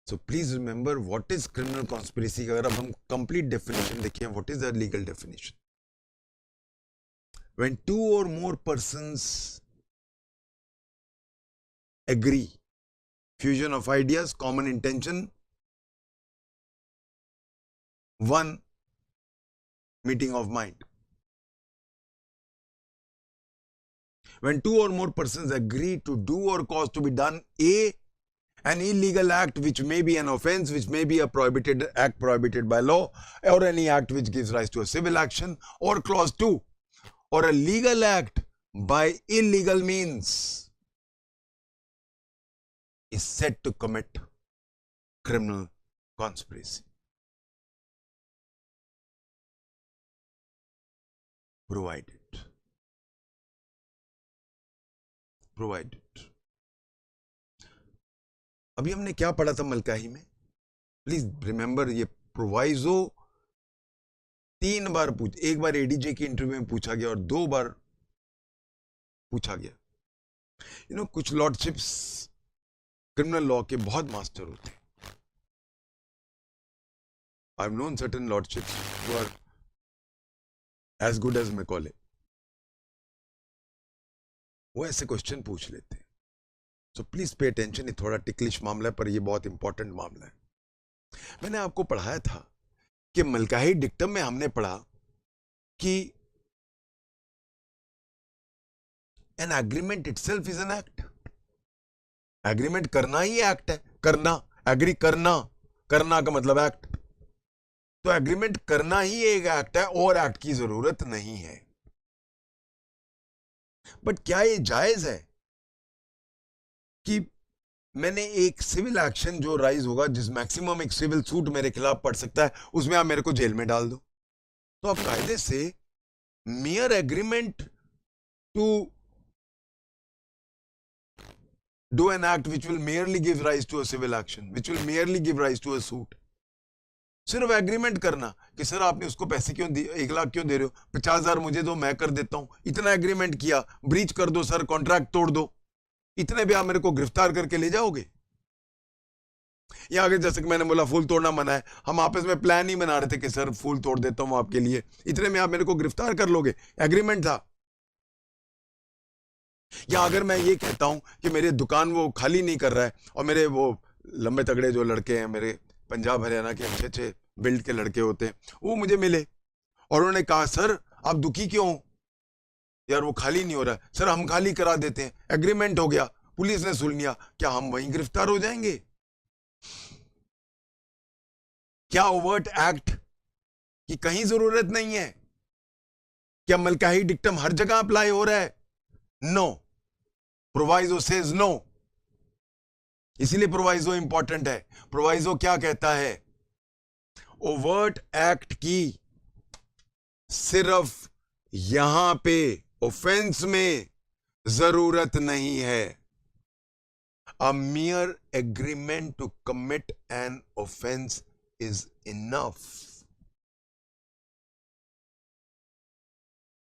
So please remember what is criminal conspiracy. अगर अब हम कंप्लीट डेफिनेशन देखिए, what is the legal definition? When two or more persons agree, fusion of ideas, common intention, one meeting of mind. When two or more persons agree to do or cause to be done an illegal act which may be an offense, which may be a prohibited act prohibited by law, or any act which gives rise to a civil action, or clause 2, or a legal act by illegal means, is said to commit criminal conspiracy. Provided अभी हमने क्या पढ़ा था मलकाही में? Please remember, ये proviso 3 बार एक बार ADJ की interview में पूछा गया और 2 बार पूछा गया। कुछ लॉर्डशिप्स क्रिमिनल लॉ के बहुत मास्टर होते हैं। I have known certain lordships who are as good as Macaulay. वो ऐसे क्वेश्चन पूछ लेते हैं। So please pay attention. ये थोड़ा टिकलिश मामला है पर ये बहुत इंपॉर्टेंट मामला है। मैंने आपको पढ़ाया था कि मलकाही डिक्टम में हमने पढ़ा कि an agreement itself is an act. Agreement करना ही एक्ट है। करना, एग्री करना, करना का मतलब एक्ट। तो एग्रीमेंट करना ही एक एक्ट है और एक्ट की जरूरत नहीं है। बट क्या ये जायज है कि मैंने एक सिविल एक्शन जो राइज होगा, जिस मैक्सिमम एक सिविल सूट मेरे खिलाफ पड़ सकता है, उसमें आप मेरे को जेल में डाल दो? तो आप कायदे से mere agreement to do an act which will merely give rise to a civil action, which will merely give rise to a suit, सिर्फ एग्रीमेंट करना कि सर आपने उसको पैसे क्यों 1 लाख क्यों दे रहे हो, 50,000 मुझे दो, मैं कर देता हूं, इतना एग्रीमेंट किया, ब्रीच कर दो सर, कॉन्ट्रैक्ट तोड़ दो, इतने भी आप मेरे को गिरफ्तार करके ले जाओगे? या आगे जैसे कि मैंने बोला फूल तोड़ना मना है, हम आपस में प्लान ही बना रहे थे कि सर फूल तोड़ देता हूं आपके लिए, इतने में आप मेरे को गिरफ्तार कर लोगे? एग्रीमेंट था। या अगर मैं ये कहता हूं कि मेरी दुकान वो खाली नहीं कर रहा है और मेरे वो लंबे तगड़े जो लड़के हैं, मेरे पंजाब हरियाणा के अच्छे अच्छे बिल्ड के लड़के होते हैं, वो मुझे मिले और उन्होंने कहा सर आप दुखी क्यों हो यार, वो खाली नहीं हो रहा है, सर हम खाली करा देते हैं, एग्रीमेंट हो गया, पुलिस ने सुन लिया, क्या हम वहीं गिरफ्तार हो जाएंगे? क्या ओवर्ट एक्ट की कहीं जरूरत नहीं है? क्या मलकाही डिक्टम हर जगह अप्लाई हो रहा है? नो। Proviso says no. इसीलिए प्रोवाइजो इंपॉर्टेंट है। प्रोवाइजो क्या कहता है? ओवर्ट एक्ट की सिर्फ यहां पे ऑफेंस में जरूरत नहीं है। A mere agreement to commit an offense is enough.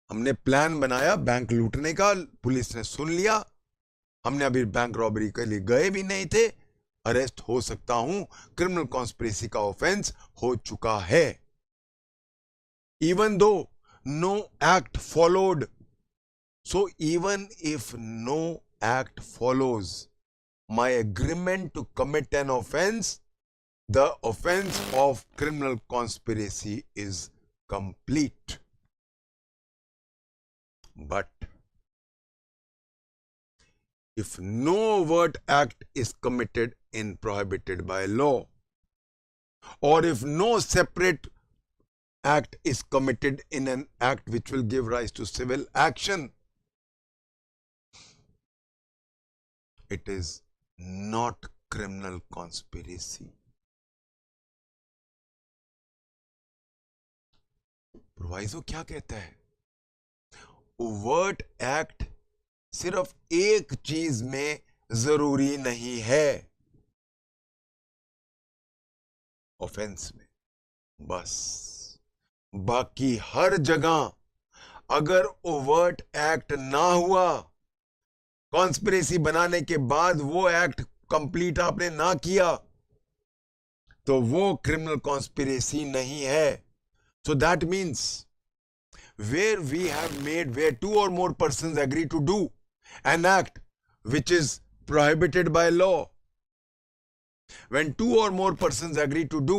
हमने प्लान बनाया बैंक लूटने का, पुलिस ने सुन लिया, हमने अभी बैंक रॉबरी के लिए गए भी नहीं थे, अरेस्ट हो सकता हूं, क्रिमिनल कॉन्स्पिरेसी का ऑफेंस हो चुका है। Even though no act followed. So even if no act follows my agreement to commit an offense, the offense of criminal conspiracy is complete. But if no overt act is committed in prohibited by law, or if no separate act is committed in an act which will give rise to civil action, it is not criminal conspiracy. Proviso क्या कहता है? Overt act सिर्फ एक चीज में जरूरी नहीं है, ऑफेंस में, बस बाकी हर जगह अगर ओवर्ट एक्ट ना हुआ, कॉन्स्पिरेसी बनाने के बाद वो एक्ट कंप्लीट आपने ना किया, तो वो क्रिमिनल कॉन्स्पिरेसी नहीं है. So that means where two or more persons agree to do an act which is prohibited by law, when two or more persons agree to do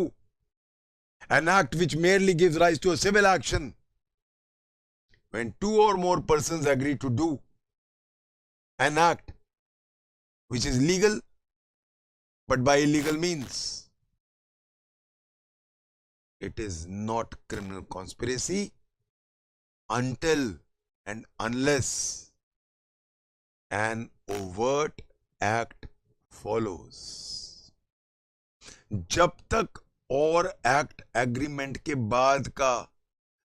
an act which merely gives rise to a civil action, when two or more persons agree to do an act which is legal but by illegal means, it is not criminal conspiracy until and unless an overt act follows. जब तक और act agreement के बाद का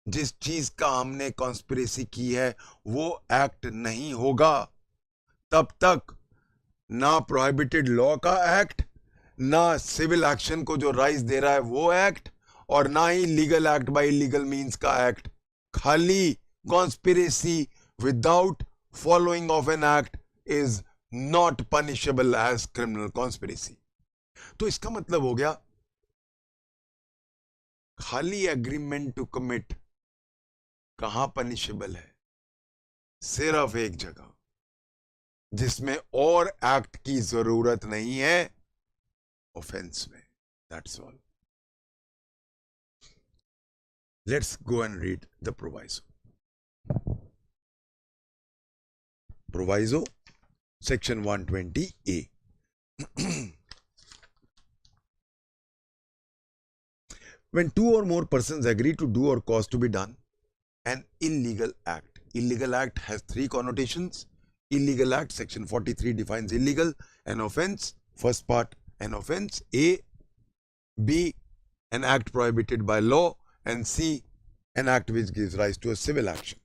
जिस चीज का हमने कॉन्स्पिरेसी की है वो एक्ट नहीं होगा, तब तक ना प्रोहिबिटेड लॉ का एक्ट, ना सिविल एक्शन को जो राइज दे रहा है वो एक्ट, और ना ही legal act by illegal means का एक्ट. खाली conspiracy without following of an act is not punishable as criminal conspiracy. तो इसका मतलब हो गया खाली एग्रीमेंट टू कमिट कहां पनिशेबल है? सिर्फ एक जगह जिसमें और एक्ट की जरूरत नहीं है, ऑफेंस में. That's all. Let's go and read the proviso. Proviso, section 120A. When two or more persons agree to do or cause to be done an illegal act. Illegal act has three connotations. Illegal act, section 43 defines illegal, an offense, first part, an offense, A. B, an act prohibited by law, and C, an act which gives rise to a civil action,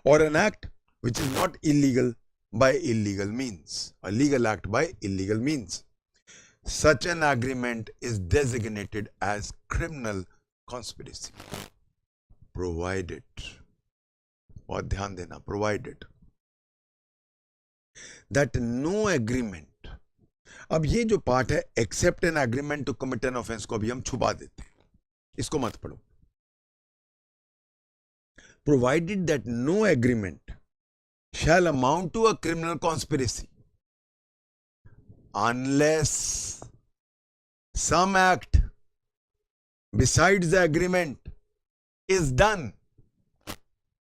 or an act which is not illegal by illegal means, a legal act by illegal means. Such an agreement is designated as criminal conspiracy, provided, और ध्यान देना, provided that no agreement. अब ये जो part है except an agreement to commit an offence को अभी हम छुपा देते हैं, इसको मत पढ़ो. Provided that no agreement shall amount to a criminal conspiracy unless some act besides the agreement is done.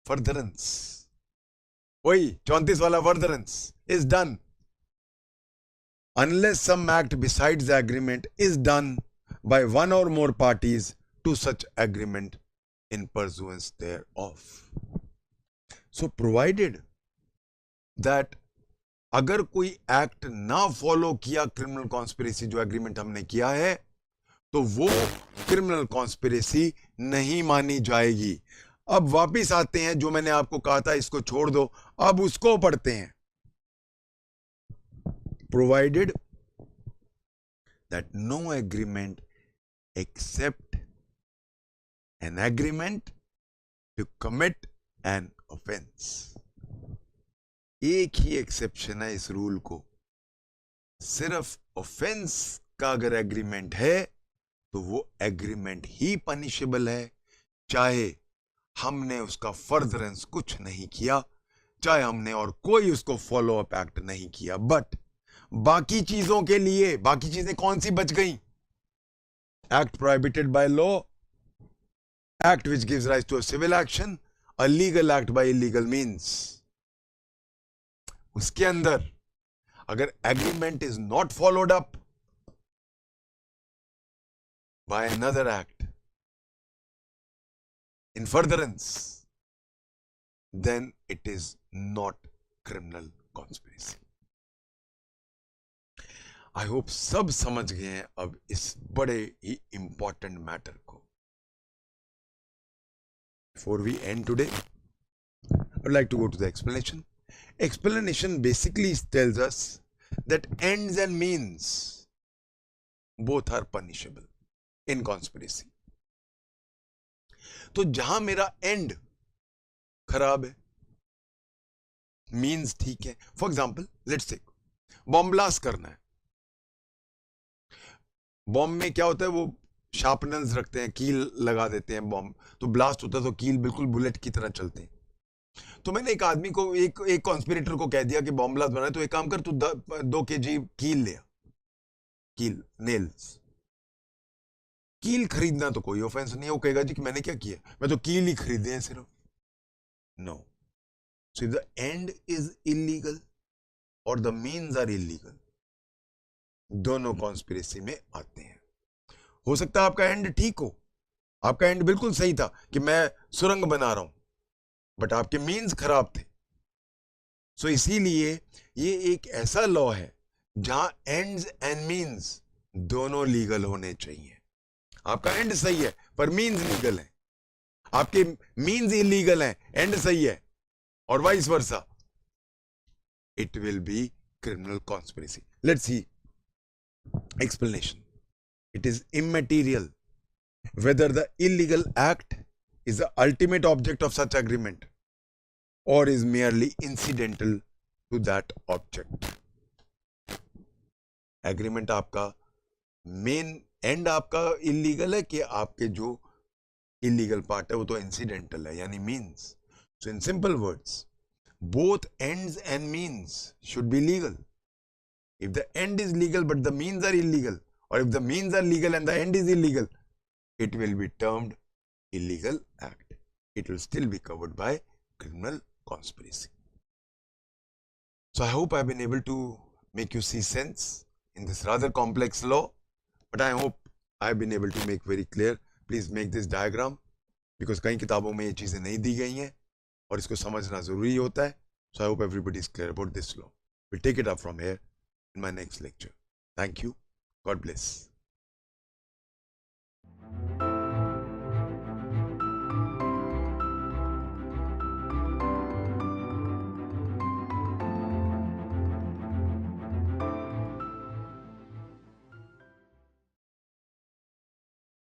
Furtherance, वही 34 वाला furtherance is done. Unless some act besides the agreement is done by one or more parties to such agreement in pursuance thereof. So provided that अगर कोई act ना follow किया criminal conspiracy जो agreement हमने किया है, तो वो क्रिमिनल कॉन्स्पिरेसी नहीं मानी जाएगी. अब वापिस आते हैं, जो मैंने आपको कहा था इसको छोड़ दो, अब उसको पढ़ते हैं. Provided that no agreement except an agreement to commit an offense. एक ही एक्सेप्शन है इस रूल को, सिर्फ ऑफेंस का अगर एग्रीमेंट है तो वो एग्रीमेंट ही पनिशेबल है, चाहे हमने उसका फर्दरेंस कुछ नहीं किया, चाहे हमने और कोई उसको फॉलो अप एक्ट नहीं किया, बट बाकी चीजों के लिए, बाकी चीजें कौन सी बच गई? Act prohibited by law, act which gives rise to a civil action, a legal act by illegal means. उसके अंदर अगर agreement is not followed up by another act in furtherance, then it is not criminal conspiracy. I hope सब समझ गए हैं अब इस बड़े ही इंपॉर्टेंट मैटर को. Before we end today, I would like to go to the explanation. Explanation basically tells us that ends and means both are punishable in conspiracy. तो जहां मेरा एंड खराब है, मीन्स ठीक है. For example let's take bomb blast करना है. Bomb में क्या होता है, वो शार्पनर्स रखते हैं, कील लगा देते हैं बॉम्ब, तो ब्लास्ट होता है तो कील बिल्कुल बुलेट की तरह चलते हैं. तो मैंने एक आदमी को, एक कॉन्स्पिरेटर को कह दिया कि बॉम्ब ब्लास्ट बना है, तो एक काम कर, तू 2 kg कील ले, कील, नेल्स. कील खरीदना तो कोई ऑफेंस नहीं है. वो कहेगा जी कि मैंने क्या किया, मैं तो कील ही खरीदे हैं सिर्फ. No. So the end is illegal और द मीन्स आर इलीगल, दोनों कॉन्स्पिरेसी में आते हैं. हो सकता है आपका एंड ठीक हो, आपका एंड बिल्कुल सही था कि मैं सुरंग बना रहा हूं, बट आपके मीन्स खराब थे. सो इसीलिए ये एक ऐसा लॉ है जहां एंड्स एंड मीन्स दोनों लीगल होने चाहिए. आपका एंड सही है पर मीन्स लीगल है, आपके मीन्स इलीगल हैं, एंड सही है, और vice versa, it will be criminal conspiracy. Let's see explanation. It is immaterial whether the illegal act is the ultimate object of such agreement or is merely incidental to that object. Agreement आपका main and आपका illegal है कि आपके जो illegal part है वो तो incidental है, यानी means. So in simple words, both ends and means should be legal. If the end is legal but the means are illegal, or if the means are legal and the end is illegal, it will be termed illegal act. It will still be covered by criminal conspiracy. So I hope I've been able to make you see sense in this rather complex law, but I hope I've been able to make very clear. Please make this diagram, because कई किताबों में ये चीजें नहीं दी गई हैं और इसको समझना जरूरी होता है. So I hope everybody is clear about this law. We'll take it up from here in my next lecture. Thank you. God bless.